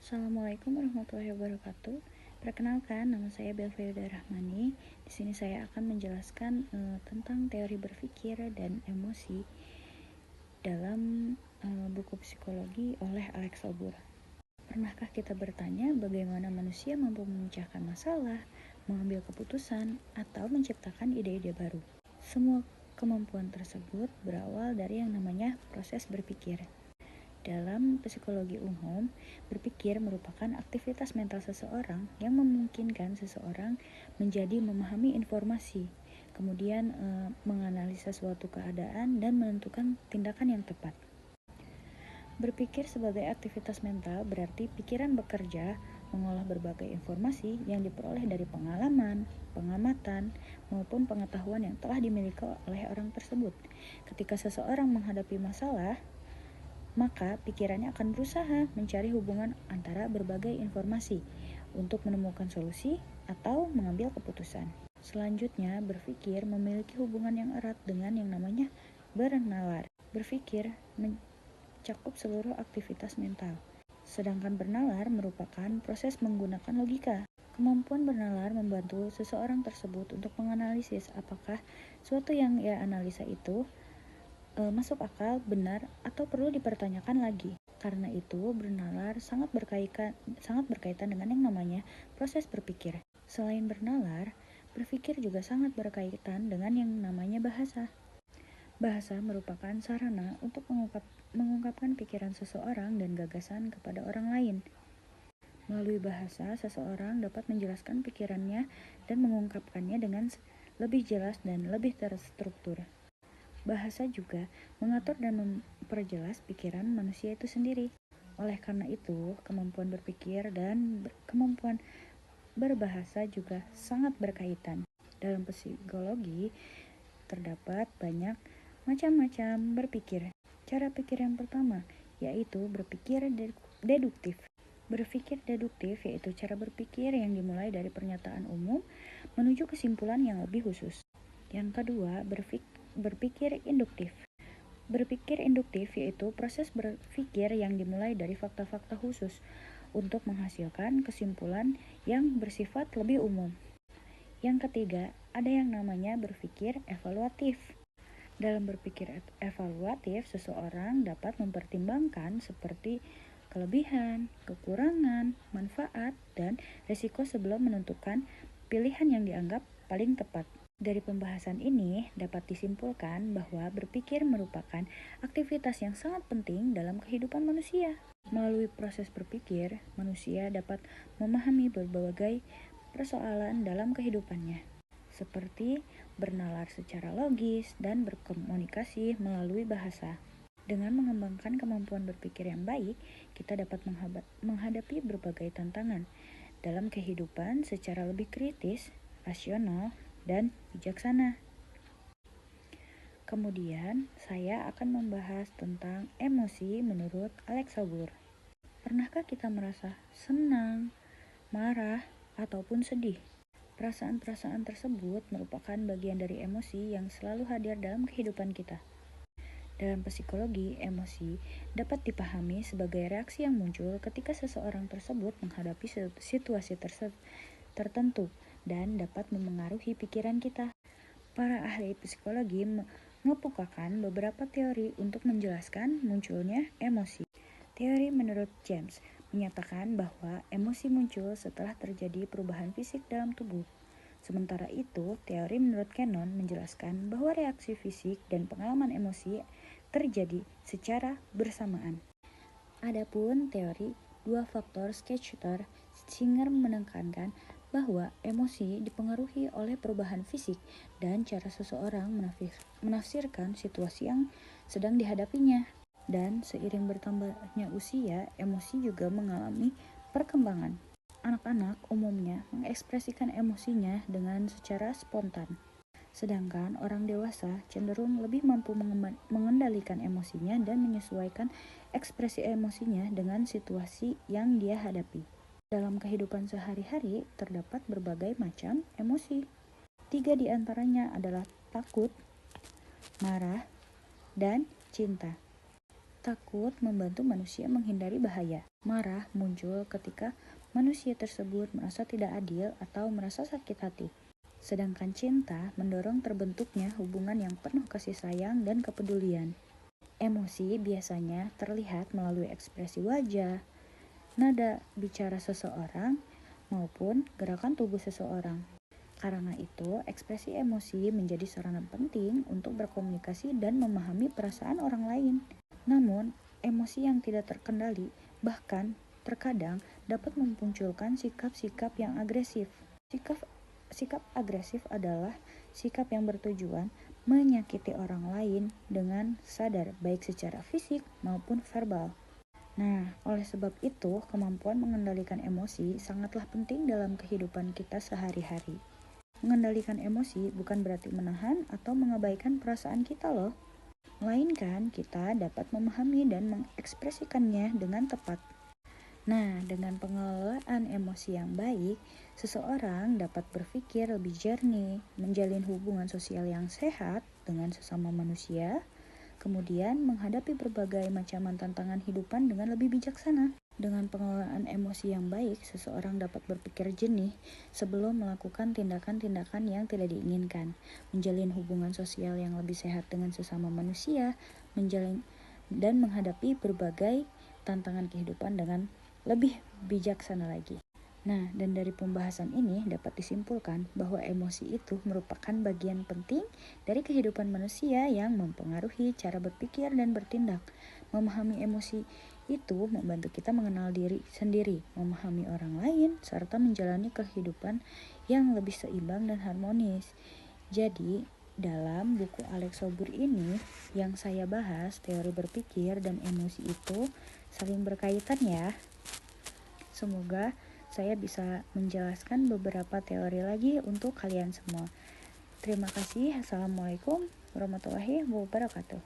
Assalamualaikum warahmatullahi wabarakatuh. Perkenalkan, nama saya Belveda Rahmani. Di sini saya akan menjelaskan tentang teori berpikir dan emosi dalam buku psikologi oleh Alex Obur. Pernahkah kita bertanya bagaimana manusia mampu memecahkan masalah, mengambil keputusan, atau menciptakan ide-ide baru? Semua kemampuan tersebut berawal dari yang namanya proses berpikir. Dalam psikologi umum, berpikir merupakan aktivitas mental seseorang yang memungkinkan seseorang menjadi memahami informasi, kemudian menganalisa suatu keadaan dan menentukan tindakan yang tepat. Berpikir sebagai aktivitas mental berarti pikiran bekerja mengolah berbagai informasi yang diperoleh dari pengalaman, pengamatan, maupun pengetahuan yang telah dimiliki oleh orang tersebut. Ketika seseorang menghadapi masalah, maka pikirannya akan berusaha mencari hubungan antara berbagai informasi untuk menemukan solusi atau mengambil keputusan. Selanjutnya, berpikir memiliki hubungan yang erat dengan yang namanya bernalar. Berpikir mencakup seluruh aktivitas mental, sedangkan bernalar merupakan proses menggunakan logika. Kemampuan bernalar membantu seseorang tersebut untuk menganalisis apakah suatu yang ia analisa itu masuk akal, benar, atau perlu dipertanyakan lagi. Karena itu, bernalar sangat berkaitan dengan yang namanya proses berpikir. Selain bernalar, berpikir juga sangat berkaitan dengan yang namanya bahasa. Bahasa merupakan sarana untuk mengungkapkan pikiran seseorang dan gagasan kepada orang lain. Melalui bahasa, seseorang dapat menjelaskan pikirannya dan mengungkapkannya dengan lebih jelas dan lebih terstruktur. Bahasa juga mengatur dan memperjelas pikiran manusia itu sendiri. Oleh karena itu, kemampuan berpikir dan kemampuan berbahasa juga sangat berkaitan. Dalam psikologi, terdapat banyak macam-macam berpikir. Cara pikir yang pertama yaitu berpikir deduktif. Berpikir deduktif yaitu cara berpikir yang dimulai dari pernyataan umum menuju kesimpulan yang lebih khusus. Yang kedua, berpikir induktif. Berpikir induktif yaitu proses berpikir yang dimulai dari fakta-fakta khusus untuk menghasilkan kesimpulan yang bersifat lebih umum. Yang ketiga, ada yang namanya berpikir evaluatif. Dalam berpikir evaluatif, seseorang dapat mempertimbangkan seperti kelebihan, kekurangan, manfaat, dan risiko sebelum menentukan pilihan yang dianggap paling tepat. Dari pembahasan ini dapat disimpulkan bahwa berpikir merupakan aktivitas yang sangat penting dalam kehidupan manusia. Melalui proses berpikir, manusia dapat memahami berbagai persoalan dalam kehidupannya, seperti bernalar secara logis dan berkomunikasi melalui bahasa. Dengan mengembangkan kemampuan berpikir yang baik, kita dapat menghadapi berbagai tantangan dalam kehidupan secara lebih kritis, rasional, dan bijaksana. Kemudian, saya akan membahas tentang emosi menurut Alex Obur. Pernahkah kita merasa senang, marah, ataupun sedih? Perasaan-perasaan tersebut merupakan bagian dari emosi yang selalu hadir dalam kehidupan kita. Dalam psikologi, emosi dapat dipahami sebagai reaksi yang muncul ketika seseorang tersebut menghadapi situasi tertentu dan dapat memengaruhi pikiran kita. Para ahli psikologi mengemukakan beberapa teori untuk menjelaskan munculnya emosi. Teori menurut James menyatakan bahwa emosi muncul setelah terjadi perubahan fisik dalam tubuh. Sementara itu, teori menurut Cannon menjelaskan bahwa reaksi fisik dan pengalaman emosi terjadi secara bersamaan. Adapun teori dua faktor Schechter, Singer menekankan bahwa emosi dipengaruhi oleh perubahan fisik dan cara seseorang menafsirkan situasi yang sedang dihadapinya. Dan seiring bertambahnya usia, emosi juga mengalami perkembangan. Anak-anak umumnya mengekspresikan emosinya dengan secara spontan, sedangkan orang dewasa cenderung lebih mampu mengendalikan emosinya dan menyesuaikan ekspresi emosinya dengan situasi yang dia hadapi. Dalam kehidupan sehari-hari terdapat berbagai macam emosi. 3 di antaranya adalah takut, marah, dan cinta. Takut membantu manusia menghindari bahaya. Marah muncul ketika manusia tersebut merasa tidak adil atau merasa sakit hati. Sedangkan cinta mendorong terbentuknya hubungan yang penuh kasih sayang dan kepedulian. Emosi biasanya terlihat melalui ekspresi wajah, nada bicara seseorang, maupun gerakan tubuh seseorang. Karena itu, ekspresi emosi menjadi sarana penting untuk berkomunikasi dan memahami perasaan orang lain. Namun, emosi yang tidak terkendali bahkan terkadang dapat memunculkan sikap-sikap yang agresif. Sikap agresif adalah sikap yang bertujuan menyakiti orang lain dengan sadar, baik secara fisik maupun verbal. Nah, oleh sebab itu, kemampuan mengendalikan emosi sangatlah penting dalam kehidupan kita sehari-hari. Mengendalikan emosi bukan berarti menahan atau mengabaikan perasaan kita loh. Melainkan kita dapat memahami dan mengekspresikannya dengan tepat. Nah, dengan pengelolaan emosi yang baik, seseorang dapat berpikir lebih jernih, menjalin hubungan sosial yang sehat dengan sesama manusia, kemudian menghadapi berbagai macam tantangan hidupan dengan lebih bijaksana. Dengan pengelolaan emosi yang baik, seseorang dapat berpikir jernih sebelum melakukan tindakan-tindakan yang tidak diinginkan, menjalin hubungan sosial yang lebih sehat dengan sesama manusia, dan menghadapi berbagai tantangan kehidupan dengan lebih bijaksana lagi. Nah, dan dari pembahasan ini dapat disimpulkan bahwa emosi itu merupakan bagian penting dari kehidupan manusia yang mempengaruhi cara berpikir dan bertindak. Memahami emosi itu membantu kita mengenal diri sendiri, memahami orang lain, serta menjalani kehidupan yang lebih seimbang dan harmonis. Jadi, dalam buku Alex Sobur ini yang saya bahas, teori berpikir dan emosi itu saling berkaitan ya. Semoga saya bisa menjelaskan beberapa teori lagi untuk kalian semua. Terima kasih. Assalamualaikum warahmatullahi wabarakatuh.